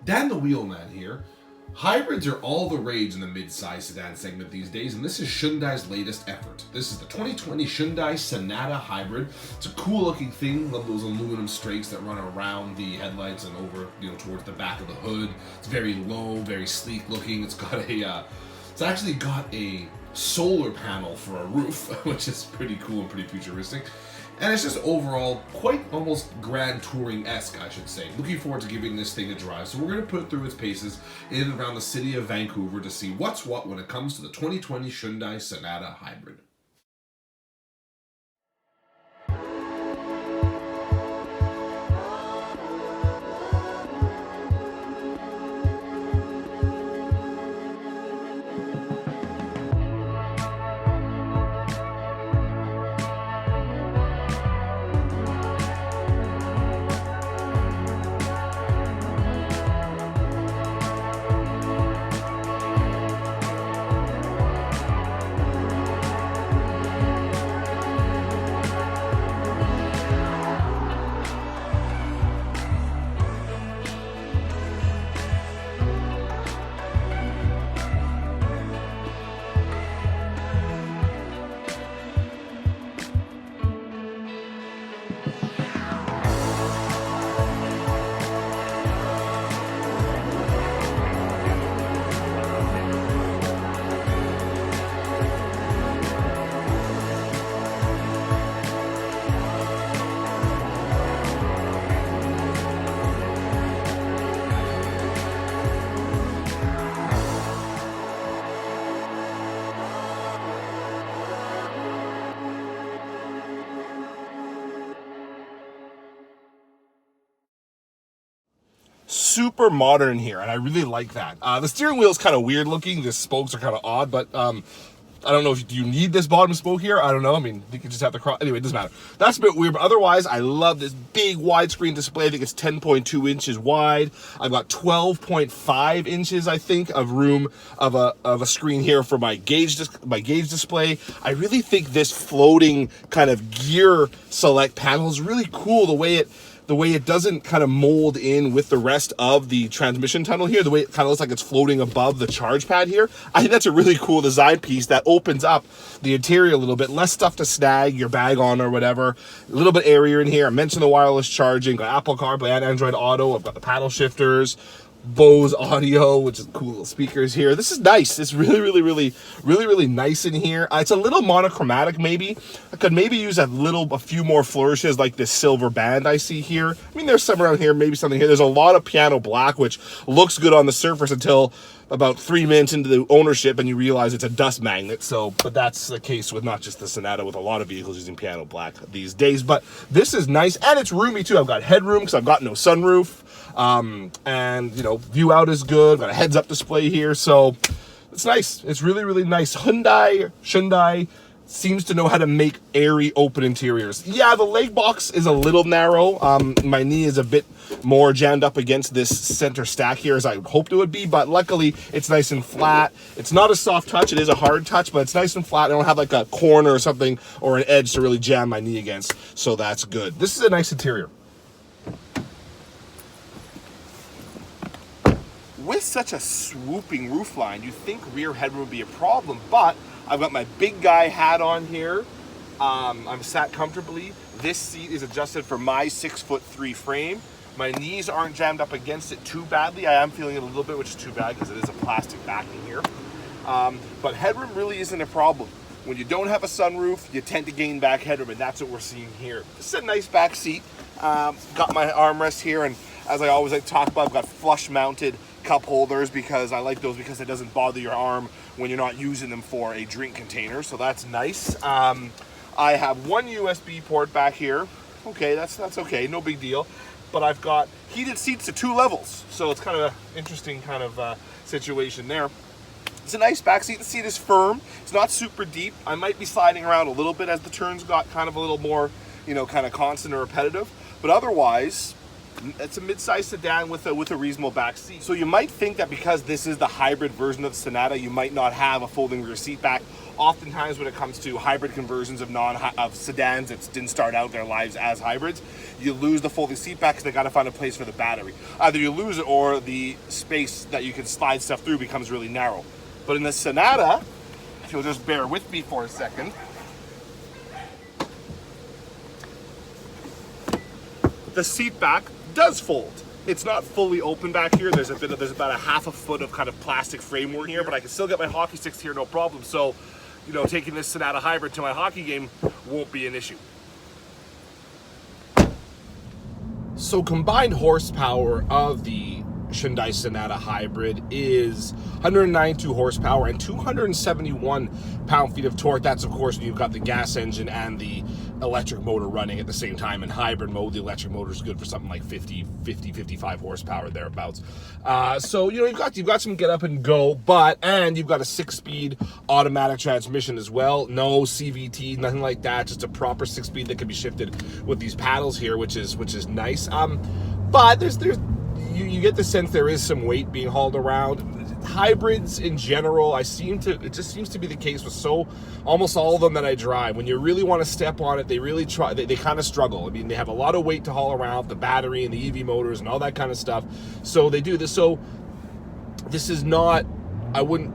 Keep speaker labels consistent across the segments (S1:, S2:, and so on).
S1: Dan the Wheelman here. Hybrids are all the rage in the mid-size sedan segment these days, and this is Hyundai's latest effort. This is the 2020 Hyundai Sonata Hybrid. It's a cool-looking thing. Love those aluminum strakes that run around the headlights and over, towards the back of the hood. It's very low, very sleek-looking. It's actually got a solar panel for a roof, which is pretty cool and pretty futuristic. And it's just overall quite almost Grand Touring-esque, I should say. Looking forward to giving this thing a drive. So we're going to put it through its paces in and around the city of Vancouver to see what's what when it comes to the 2020 Hyundai Sonata Hybrid.
S2: Super modern here, and I really like that. The steering wheel is kind of weird looking. The spokes are kind of odd, but I don't know if you need this bottom spoke here. I don't know. I mean, you can just have the cross. Anyway, it doesn't matter. That's a bit weird, but otherwise, I love this big widescreen display. I think it's 10.2 inches wide. I've got 12.5 inches, I think, of room of a screen here for my gauge display. I really think this floating kind of gear select panel is really cool. The way it doesn't kind of mold in with the rest of the transmission tunnel here, the way it kind of looks like it's floating above the charge pad here. I think that's a really cool design piece that opens up the interior a little bit. Less stuff to snag your bag on or whatever. A little bit airier in here. I mentioned the wireless charging. Got Apple CarPlay and Android Auto. I've got the paddle shifters. Bose audio, which is cool little speakers here. This is nice. It's really nice in here. It's a little monochromatic maybe. I could maybe use a few more flourishes like this silver band I see here. I mean, there's some around here, maybe something here. There's a lot of piano black, which looks good on the surface until about 3 minutes into the ownership and you realize it's a dust magnet. But that's the case with not just the Sonata, with a lot of vehicles using piano black these days. But this is nice, and it's roomy too. I've got headroom because I've got no sunroof. And view out is good. Got a heads up display here, so it's nice. It's really nice. Hyundai seems to know how to make airy open interiors. Yeah, the leg box is a little narrow. My knee is a bit more jammed up against this center stack here as I hoped it would be, but luckily it's nice and flat. It's not a soft touch, it is a hard touch, but it's nice and flat. I don't have like a corner or something or an edge to really jam my knee against, so that's good. This is a nice interior. With such a swooping roofline, you'd think rear headroom would be a problem, but I've got my big guy hat on here. I'm sat comfortably. This seat is adjusted for my 6'3" frame. My knees aren't jammed up against it too badly. I am feeling it a little bit, which is too bad because it is a plastic backing here. But headroom really isn't a problem. When you don't have a sunroof, you tend to gain back headroom, and that's what we're seeing here. This is a nice back seat. Got my armrest here, and as I always like to talk about, I've got flush mounted cup holders because I like those because it doesn't bother your arm when you're not using them for a drink container, so that's nice. I have one USB port back here. Okay, that's okay, no big deal. But I've got heated seats to 2 levels, so it's kind of an interesting kind of situation there. It's a nice back seat. The seat is firm. It's not super deep. I might be sliding around a little bit as the turns got kind of a little more, kind of constant or repetitive. But otherwise, It's a mid-size sedan with a reasonable back seat. So you might think that because this is the hybrid version of the Sonata, you might not have a folding rear seat back. Oftentimes when it comes to hybrid conversions of sedans that didn't start out their lives as hybrids, you lose the folding seat back because they got to find a place for the battery. Either you lose it or the space that you can slide stuff through becomes really narrow. But in the Sonata, if you'll just bear with me for a second, the seat back does fold. It's not fully open back here. There's about a half a foot of kind of plastic framework here, but I can still get my hockey sticks here, no problem. So, you know, taking this Sonata hybrid to my hockey game won't be an issue. So combined horsepower of the Hyundai Sonata hybrid is 192 horsepower and 271 pound-feet of torque. That's, of course, when you've got the gas engine and the electric motor running at the same time. In hybrid mode, the electric motor is good for something like 55 horsepower, thereabouts. So, you know, you've got some get up and go, and you've got a 6-speed automatic transmission as well. No CVT, nothing like that. Just a proper 6-speed that can be shifted with these paddles here, which is nice. But you get the sense there is some weight being hauled around. Hybrids in general, it just seems to be the case with almost all of them that I drive. When you really want to step on it, they really try. They kind of struggle. I mean, they have a lot of weight to haul around, the battery and the EV motors and all that kind of stuff. So they do this. So this is not, I wouldn't,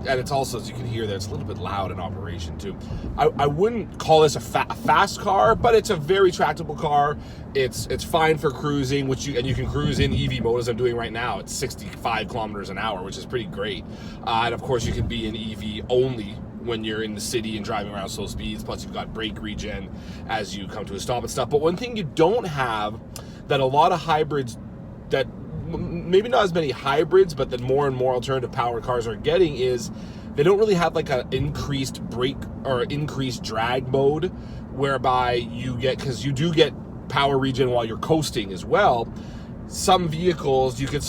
S2: and it's also, as you can hear there, it's a little bit loud in operation too. I wouldn't call this a fast car, but it's a very tractable car. It's fine for cruising, you can cruise in EV mode as I'm doing right now. It's 65 kilometers an hour, which is pretty great. And of course, you can be in EV only when you're in the city and driving around slow speeds. Plus, you've got brake regen as you come to a stop and stuff. But one thing you don't have that a lot of hybrids that maybe not as many hybrids, but that more and more alternative powered cars are getting is they don't really have like an increased brake or increased drag mode, whereby because you do get power regen while you're coasting as well. Some vehicles you could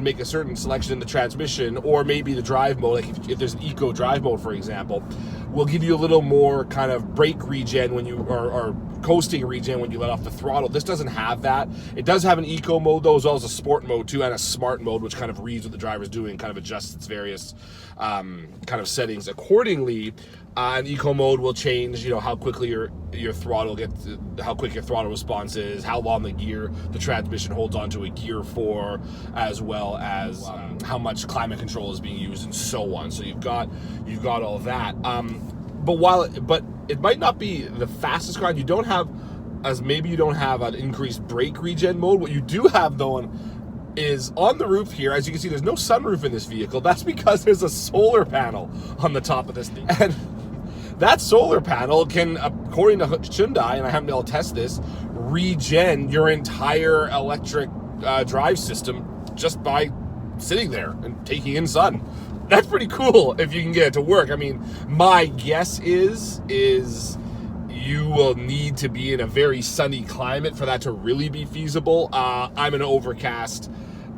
S2: make a certain selection in the transmission, or maybe the drive mode, like if there's an eco drive mode, for example, will give you a little more kind of brake regen when you or coasting regen when you let off the throttle. This doesn't have that. It does have an eco mode though, as well as a sport mode too, and a smart mode, which kind of reads what the driver's doing, kind of adjusts its various kind of settings accordingly. And eco mode will change, you know, how quickly your throttle gets, how quick your throttle response is, how long the transmission holds onto a gear for, as well as how much climate control is being used, and so on. So you've got all that. But it might not be the fastest car. You don't have an increased brake regen mode. What you do have though is on the roof here, as you can see, there's no sunroof in this vehicle. That's because there's a solar panel on the top of this thing. And that solar panel can, according to Hyundai, and I haven't been able to test this, regen your entire electric drive system just by sitting there and taking in sun. That's pretty cool if you can get it to work. I mean, my guess is you will need to be in a very sunny climate for that to really be feasible. I'm an overcast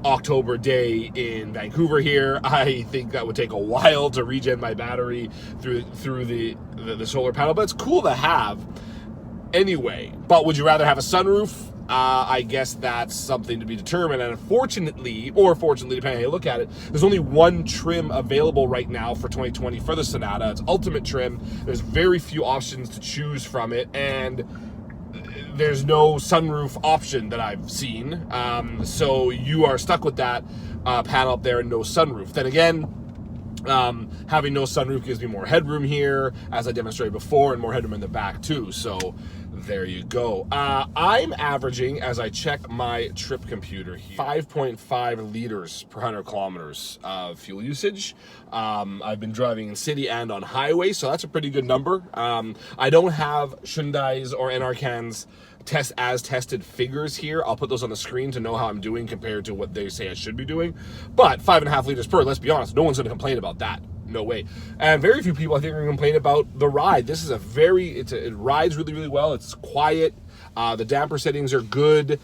S2: October day in Vancouver here. I think that would take a while to regen my battery through the solar panel, but it's cool to have anyway. But would you rather have a sunroof? I guess that's something to be determined. And unfortunately, or fortunately, depending on how you look at it, there's only one trim available right now for 2020 for the Sonata. It's Ultimate trim. There's very few options to choose from it, and there's no sunroof option that I've seen. So you are stuck with that panel up there and no sunroof. Then again, having no sunroof gives me more headroom here, as I demonstrated before, and more headroom in the back too. So there you go. I'm averaging, as I check my trip computer here, 5.5 liters per 100 kilometers of fuel usage. I've been driving in city and on highway, so that's a pretty good number. I don't have Hyundai's or NRCan's tested figures here. I'll put those on the screen to know how I'm doing compared to what they say I should be doing. But 5.5 liters per, let's be honest, no one's going to complain about that. No way. And very few people, I think, are going to complain about the ride. This is it rides really, really well. It's quiet. The damper settings are good.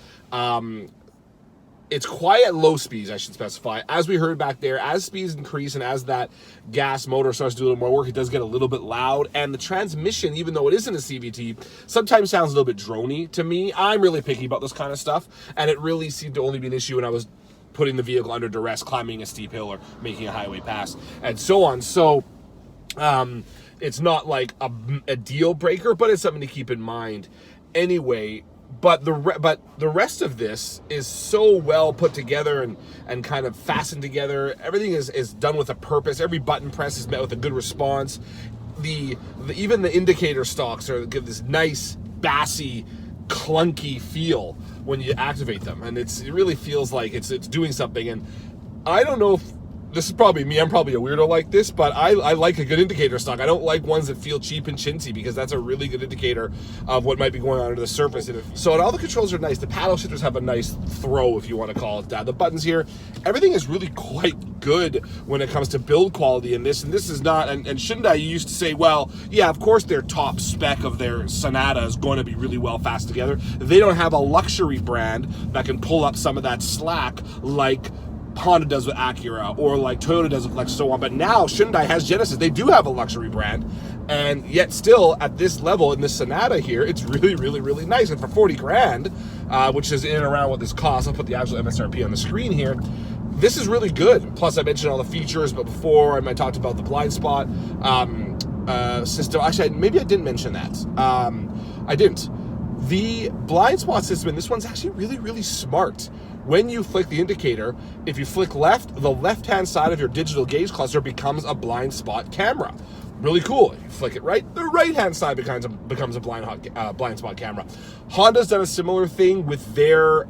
S2: It's quiet at low speeds, I should specify. As we heard back there, as speeds increase and as that gas motor starts to do a little more work, it does get a little bit loud. And the transmission, even though it isn't a CVT, sometimes sounds a little bit drony to me. I'm really picky about this kind of stuff, and it really seemed to only be an issue when I was putting the vehicle under duress, climbing a steep hill or making a highway pass, and so on. So it's not like a deal breaker, but it's something to keep in mind anyway. But the rest of this is so well put together and kind of fastened together. Everything is done with a purpose. Every button press is met with a good response. Even the indicator stalks give this nice bassy, clunky feel when you activate them, and it really feels like it's doing something. And I don't know if this is probably me, I'm probably a weirdo like this, but I like a good indicator stock. I don't like ones that feel cheap and chintzy, because that's a really good indicator of what might be going on under the surface. So all the controls are nice. The paddle shifters have a nice throw, if you want to call it that. The buttons here, everything is really quite good when it comes to build quality in this. And this is not, and Hyundai used to say, well, yeah, of course their top spec of their Sonata is going to be really well fast together. They don't have a luxury brand that can pull up some of that slack like Honda does with Acura, or like Toyota does with like so on. But now Hyundai has Genesis. They do have a luxury brand, and yet still at this level in this Sonata here, it's really, really, really nice. And for 40 grand, which is in and around what this costs, I'll put the actual MSRP on the screen here. This is really good. Plus, I mentioned all the features, but before I talked about the blind spot system. Actually, maybe I didn't mention that. I didn't. The blind spot system in this one's actually really, really smart. When you flick the indicator, if you flick left, the left-hand side of your digital gauge cluster becomes a blind spot camera. Really cool. If you flick it right, the right-hand side becomes a blind spot camera. Honda's done a similar thing with their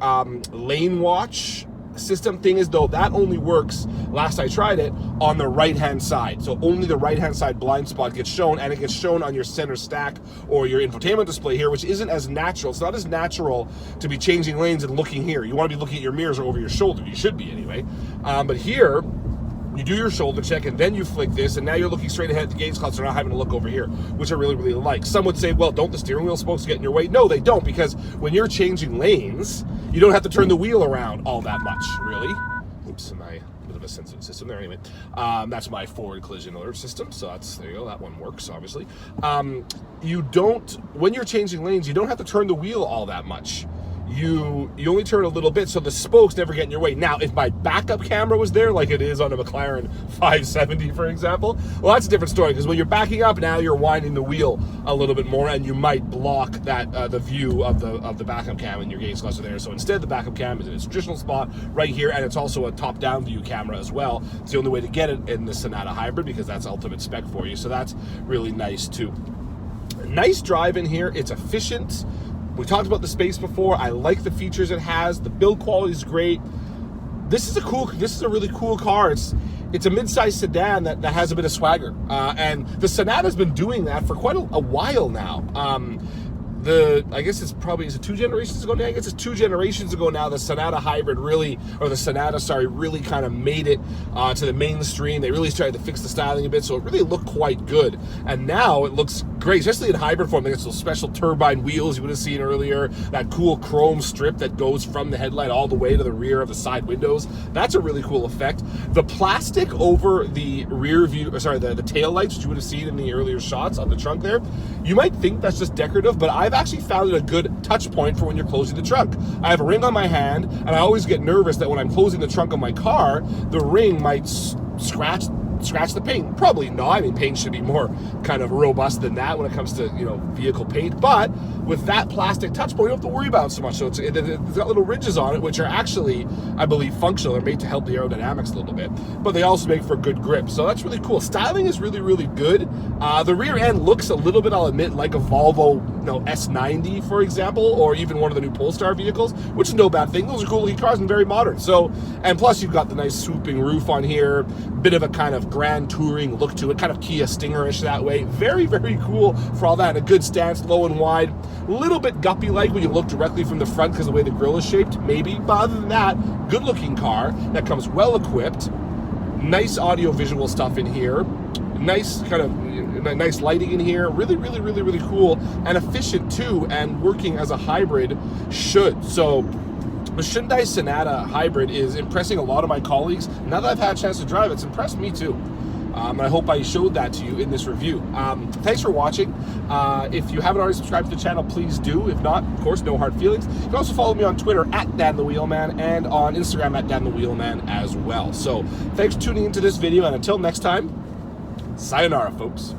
S2: lane watch system. Thing is, though, that only works, last I tried it, on the right-hand side. So only the right-hand side blind spot gets shown, and it gets shown on your center stack or your infotainment display here, which isn't as natural. It's not as natural to be changing lanes and looking here. You want to be looking at your mirrors or over your shoulder. You should be anyway. But here, you do your shoulder check, and then you flick this, and now you're looking straight ahead at the gauge cluster, not having to look over here, which I really, really like. Some would say, well, don't the steering wheel spokes get in your way? No, they don't, because when you're changing lanes, you don't have to turn the wheel around all that much, really. Oops, my bit of a sensitive system there. Anyway, that's my forward collision alert system, so there you go. That one works, obviously. When you're changing lanes, you don't have to turn the wheel all that much. You only turn a little bit, so the spokes never get in your way. Now, if my backup camera was there, like it is on a McLaren 570, for example, well, that's a different story, because when you're backing up, now you're winding the wheel a little bit more, and you might block that the view of the backup cam in your gauge cluster there. So instead, the backup cam is in its traditional spot right here, and it's also a top-down view camera as well. It's the only way to get it in the Sonata Hybrid, because that's ultimate spec for you. So that's really nice, too. Nice drive in here. It's efficient. We talked about the space before. I like the features it has. The build quality is great. This is a really cool car. It's a mid-size sedan that has a bit of swagger. And the Sonata's been doing that for quite a while now. I guess is it 2 generations ago now? I guess it's 2 generations ago now. The Sonata Hybrid really kind of made it to the mainstream. They really started to fix the styling a bit, so it really looked quite good. And now it looks great, especially in hybrid form. There's those special turbine wheels you would have seen earlier, that cool chrome strip that goes from the headlight all the way to the rear of the side windows. That's a really cool effect. The plastic over the rear view, the tail lights, which you would have seen in the earlier shots on the trunk there, you might think that's just decorative, but I've actually found it a good touch point for when you're closing the trunk. I have a ring on my hand, and I always get nervous that when I'm closing the trunk of my car, the ring might scratch the paint. Probably not. I mean, paint should be more kind of robust than that when it comes to, vehicle paint. But with that plastic touch point, you don't have to worry about it so much. So it's got little ridges on it, which are actually, I believe, functional. They're made to help the aerodynamics a little bit, but they also make for good grip. So that's really cool. Styling is really, really good. The rear end looks a little bit, I'll admit, like a Volvo, S90, for example, or even one of the new Polestar vehicles, which is no bad thing. Those are cool looking cars and very modern. So, and plus you've got the nice swooping roof on here, bit of a kind of grand touring look to it, kind of Kia Stinger-ish that way. Very, very cool for all that. And a good stance, low and wide. A little bit guppy-like when you look directly from the front because of the way the grille is shaped, maybe. But other than that, good-looking car that comes well-equipped. Nice audio-visual stuff in here. Nice kind of nice lighting in here. Really, really, really, really cool and efficient too, and working as a hybrid should. So The Hyundai Sonata hybrid is impressing a lot of my colleagues. Now that I've had a chance to drive, it's impressed me too. And I hope I showed that to you in this review. Thanks for watching. If you haven't already subscribed to the channel, please do. If not, of course, no hard feelings. You can also follow me on Twitter at Dan the Wheelman and on Instagram at Dan the Wheelman as well. So thanks for tuning into this video, and until next time, sayonara, folks.